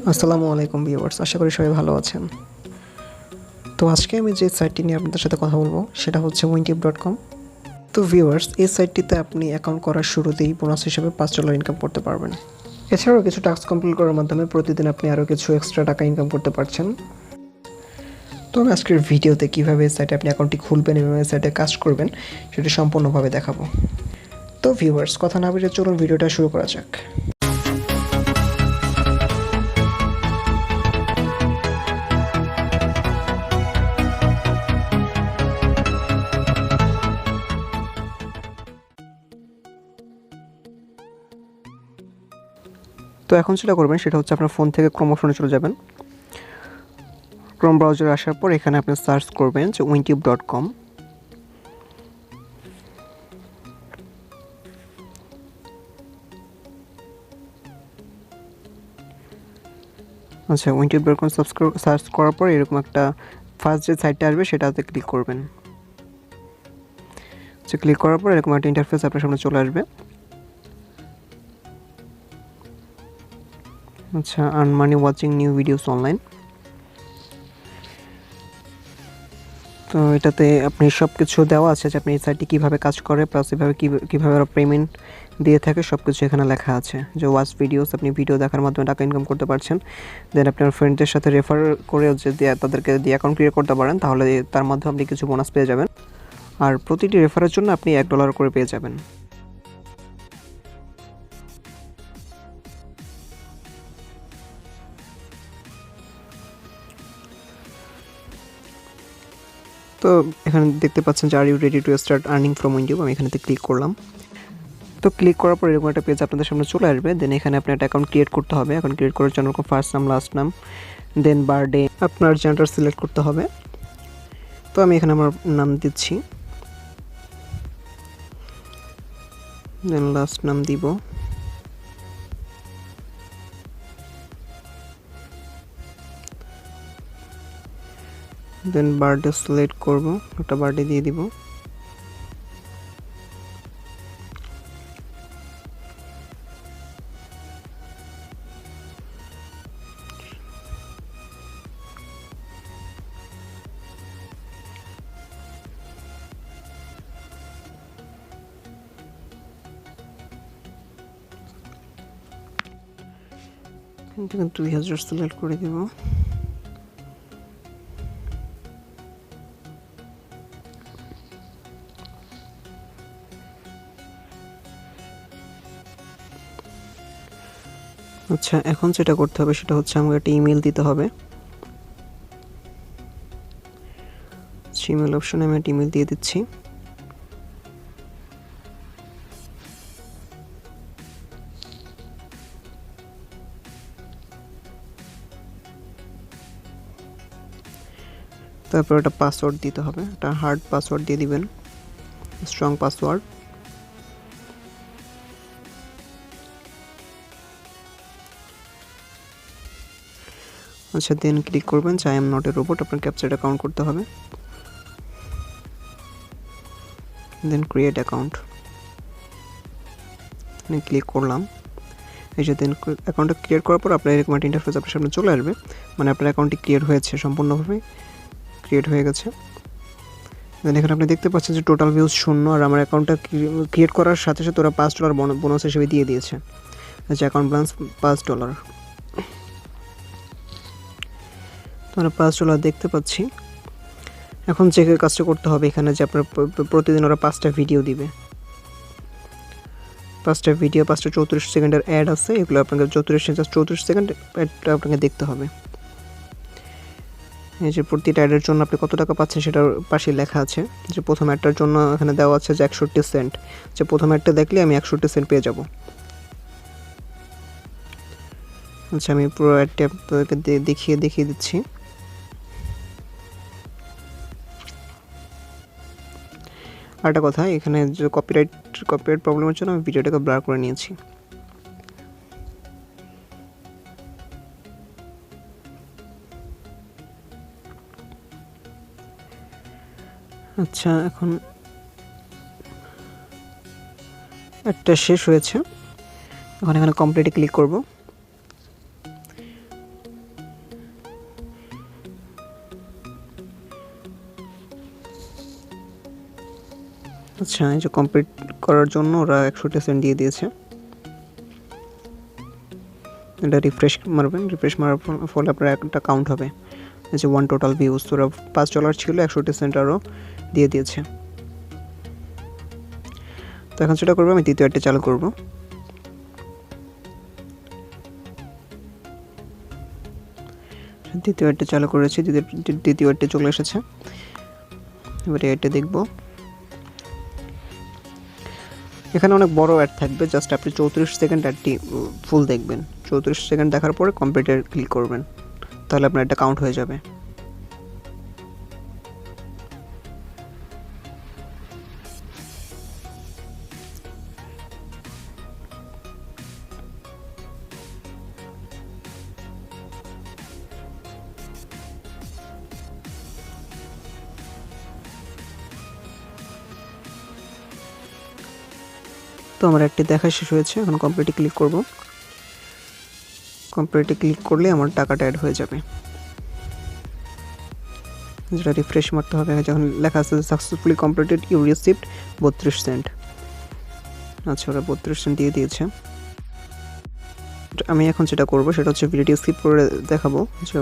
আসসালামু আলাইকুম ভিউয়ার্স, আশা করি সবাই ভালো আছেন। তো আজকে আমি যে সাইটটি নিয়ে আপনাদের সাথে কথা বলবো সেটা হচ্ছে wintip.com। তো ভিউয়ার্স, এই সাইটটিতে আপনি অ্যাকাউন্ট করার শুরুতেই বোনাস হিসেবে $5 ইনকাম করতে পারবেন। এছাড়াও কিছু টাস্ক কমপ্লিট করার মাধ্যমে প্রতিদিন আপনি আরও কিছু এক্সট্রা টাকা ইনকাম করতে পারছেন। তো আমি আজকের ভিডিওতে কীভাবে এই সাইটে আপনি অ্যাকাউন্টটি খুলবেন এবং এই সাইটে কাজ করবেন সেটি সম্পূর্ণভাবে দেখাবো। তো ভিউয়ার্স, কথা না বেরিয়ে চলুন ভিডিওটা শুরু করা যাক। তো এখন যেটা করবেন সেটা হচ্ছে আপনার ফোন থেকে ক্রোম অপশনে চলে যাবেন। ক্রোম ব্রাউজারে আসার পর এখানে আপনি সার্চ করবেন যে wintip.com। আচ্ছা, wintip.com সার্চ করার পর এরকম একটা ফার্স্ট যে সাইটটা আসবে সেটাতে ক্লিক করবেন। আচ্ছা, ক্লিক করার পর এরকম একটা ইন্টারফেস আপনার সামনে চলে আসবে। আচ্ছা, earn money watching new videos online. তো এটাতে আপনি সব কিছু দেওয়া আছে যে আপনি এই সাইটটি কীভাবে কাজ করে, প্লাস এভাবে কীভাবে ওরা পেমেন্ট দিয়ে থাকে সব কিছু এখানে লেখা আছে। যে ওয়াচ ভিডিওস, আপনি ভিডিও দেখার মাধ্যমে টাকা ইনকাম করতে পারছেন। দেন আপনার ফ্রেন্ডদের সাথে রেফার করে যদি তাদেরকে দিয়ে অ্যাকাউন্ট ক্রিয়েট করতে পারেন তাহলে তার মাধ্যমে আপনি কিছু বোনাস পেয়ে যাবেন। আর প্রতিটি রেফারের জন্য আপনি $1 করে পেয়ে যাবেন। তো এখানে দেখতে পাচ্ছেন যে are you ready to start earning from YouTube. আমি এখানেতে ক্লিক করলাম। তো ক্লিক করার পর এরকম একটা পেজ আপনাদের সামনে চলে আসবে। দেন এখানে আপনার একটা অ্যাকাউন্ট ক্রিয়েট করতে হবে। অ্যাকাউন্ট ক্রিয়েট করার জন্য ফার্স্ট নাম, লাস্ট নাম, দেন বার্থডে, আপনার জেন্ডার সিলেক্ট করতে হবে। তো আমি এখানে আমার নাম দিচ্ছি, দেন লাস্ট নাম দিব, দেন বার্থডে সিলেক্ট করব, একটা বার্থডে দিয়ে দিব। এখান থেকে 2000 সিলেক্ট করে দিব। আচ্ছা, এখন যেটা করতে হবে সেটা হচ্ছে আমাকে একটা ইমেল দিতে হবে। ইমেল অপশনে আমি একটা ইমেল দিয়ে দিচ্ছি। তারপর একটা পাসওয়ার্ড দিতে হবে, একটা হার্ড পাসওয়ার্ড দিয়ে দিবেন, স্ট্রং পাসওয়ার্ড। আচ্ছা, দেন ক্লিক করবেন যে I am not a robot, আপনার ক্যাপচাটা কাউন্ট করতে হবে। দেন ক্রিয়েট অ্যাকাউন্ট আমি ক্লিক করলাম। এই যে দেন অ্যাকাউন্টটা ক্রিয়েট করার পর আপনার এরকম একটা ইন্টারফেস আপনার সামনে চলে আসবে। মানে আপনার অ্যাকাউন্টটি ক্রিয়েট হয়েছে, সম্পূর্ণভাবে ক্রিয়েট হয়ে গেছে। দেন এখানে আপনি দেখতে পাচ্ছেন যে টোটাল ভিউজ 0, আর আমার অ্যাকাউন্টটা ক্রিয়েট করার সাথে সাথে ওরা $5 বোনাস হিসেবে দিয়ে দিয়েছে। আচ্ছা, অ্যাকাউন্ট ব্যালেন্স $5। তো আমরা $5 দেখতে পাচ্ছি। এখন যে কাজটা করতে হবে এখানে যে আপনার প্রতিদিন ওরা 5টা ভিডিও দিবে। 5টা ভিডিও, 5টা 34 সেকেন্ডের অ্যাড আছে, এগুলো আপনাকে 34 সেকেন্ড অ্যাডটা আপনাকে দেখতে হবে। এই যে প্রতিটা অ্যাডের জন্য আপনি কত টাকা পাচ্ছেন সেটার পাশে লেখা আছে। যে প্রথম অ্যাডটার জন্য এখানে দেওয়া আছে যে 61 সেন্ট। যে প্রথম অ্যাডটা দেখলে আমি 61 সেন্ট পেয়ে যাব। আচ্ছা, আমি পুরো অ্যাডটা আপনাদেরকে দেখিয়ে দিচ্ছি। আরেকটা কথা, এখানে যে কপিরাইট প্রবলেমের জন্য আমি ভিডিওটাকে ব্লার করে নিয়েছি। আচ্ছা, এখন একটা শেষ হয়েছে। এখন এখানে কমপ্লিটে ক্লিক করব। আচ্ছা, এই যে কমপ্লিট করার জন্য ওরা 100টা সেন্ট দিয়ে দিয়েছে। এটা রিফ্রেশ মারবেন, রিফ্রেশ মারার ফলে আপনার একটা কাউন্ট হবে। এই যে 1 টোটাল ভিউজ, তো ওরা $5 ছিল, 100টা সেন্ট আরও দিয়ে দিয়েছে। তো এখন সেটা করবো, আমি দ্বিতীয় অ্যাডটা চালু করব। দ্বিতীয় অ্যাডটা চালু করেছি, দ্বিতীয় অ্যাডটা চলে এসেছে। এবারে অ্যাডটা দেখব। এখানে অনেক বড় অ্যাড থাকবে, জাস্ট আপনি 34 সেকেন্ড অ্যাডটি ফুল দেখবেন। 34 সেকেন্ড দেখার পরে কমপ্লিটে ক্লিক করবেন, তাহলে আপনার এটা কাউন্ট হয়ে যাবে। তো আমার একটি দেখা শেষ হয়েছে, এখন কমপ্লিটে ক্লিক করব। কমপ্লিটে ক্লিক করলে আমার টাকাটা অ্যাড হয়ে যাবে। যেটা রিফ্রেশ মারতে হবে, যখন লেখা আছে successfully completed you received 32 cent. আচ্ছা, ওরা 32 সেন্ট দিয়ে দিয়েছে। আমি এখন যেটা করব সেটা হচ্ছে ভিডিওটি স্কিপ করে দেখাবো যে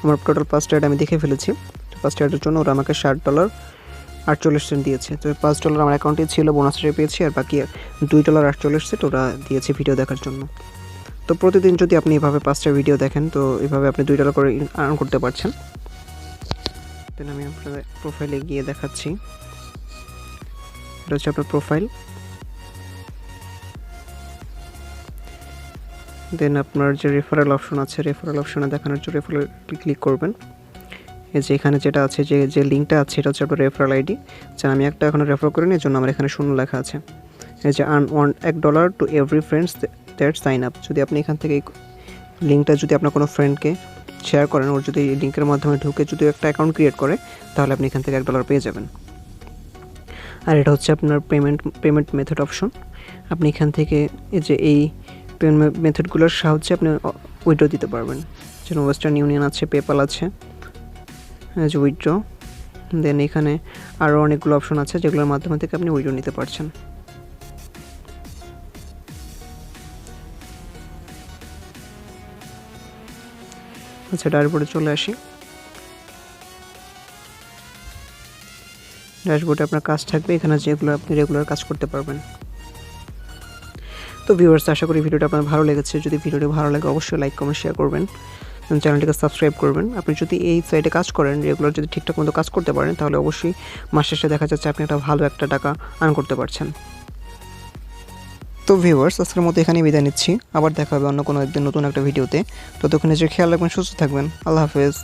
আমার টোটাল 5টা অ্যাড আমি দেখে ফেলেছি। 5টা অ্যাডের জন্য ওরা আমাকে $60.48 দিয়েছে। তো $5 আমার অ্যাকাউন্টে ছিল, বোনাস হিসেবে পেয়েছি, আর বাকি $2.48 ওরা দিয়েছে ভিডিও দেখার জন্য। তো প্রতিদিন যদি আপনি এভাবে 5টা ভিডিও দেখেন, তো এভাবে আপনি $2 করে আর্ন করতে পারছেন। দেন আমি আপনাদের প্রোফাইলে গিয়ে দেখাচ্ছি। এটা হচ্ছে আপনার প্রোফাইল। দেন আপনার যে রেফারেল অপশন আছে, রেফারেল অপশনে দেখানোর জন্য রেফারেল ক্লিক করবেন। এই যে এখানে যেটা আছে, যে লিঙ্কটা আছে, এটা হচ্ছে আপনার রেফারেল আইডি। আচ্ছা, আমি একটা এখনও রেফার করিনি, এর জন্য আমার এখানে 0 লেখা আছে। এই যে earn $1 to every friends that sign up. যদি আপনি এখান থেকে লিঙ্কটা যদি আপনার কোনো ফ্রেন্ডকে শেয়ার করেন, ওর যদি এই লিঙ্কের মাধ্যমে ঢুকে যদি একটা অ্যাকাউন্ট ক্রিয়েট করে, তাহলে আপনি এখান থেকে $1 পেয়ে যাবেন। আর এটা হচ্ছে আপনার পেমেন্ট মেথড অপশন। আপনি এখান থেকে এই পেমেন্ট মেথডগুলোর সাহায্যে আপনি উইথড্র দিতে পারবেন। যেমন ওয়েস্টার্ন ইউনিয়ন আছে, পেপাল আছে, যে উইথড্র। দেন এখানে আরও অনেকগুলো অপশন আছে যেগুলোর মাধ্যমে থেকে আপনি উইথড্র নিতে পারছেন। আচ্ছা, ড্যাশবোর্ডে চলে আসি। ড্যাশবোর্ডে আপনার কাজ থাকবে, এখানে যেগুলো আপনি রেগুলার কাজ করতে পারবেন। তো ভিউয়ার্স, আশা করি ভিডিওটা আপনার ভালো লেগেছে। যদি ভিডিওটি ভালো লাগে অবশ্যই লাইক, কমেন্ট, শেয়ার করবেন, চ্যানেলটিকে সাবস্ক্রাইব করবেন। আপনি যদি এই সাইটে কাজ করেন, রেগুলার যদি ঠিকঠাক মতো কাজ করতে পারেন, তাহলে অবশ্যই মাস শেষে দেখা যাচ্ছে আপনি একটা ভালো একটা টাকা আর্ন করতে পারছেন। তো ভিউয়ার্স, আজকের মতো এখানেই বিদায় নিচ্ছি। আবার দেখা হবে অন্য কোনো একদিন নতুন একটা ভিডিওতে। ততক্ষণে যে খেয়াল রাখবেন, সুস্থ থাকবেন। আল্লাহ হাফেজ।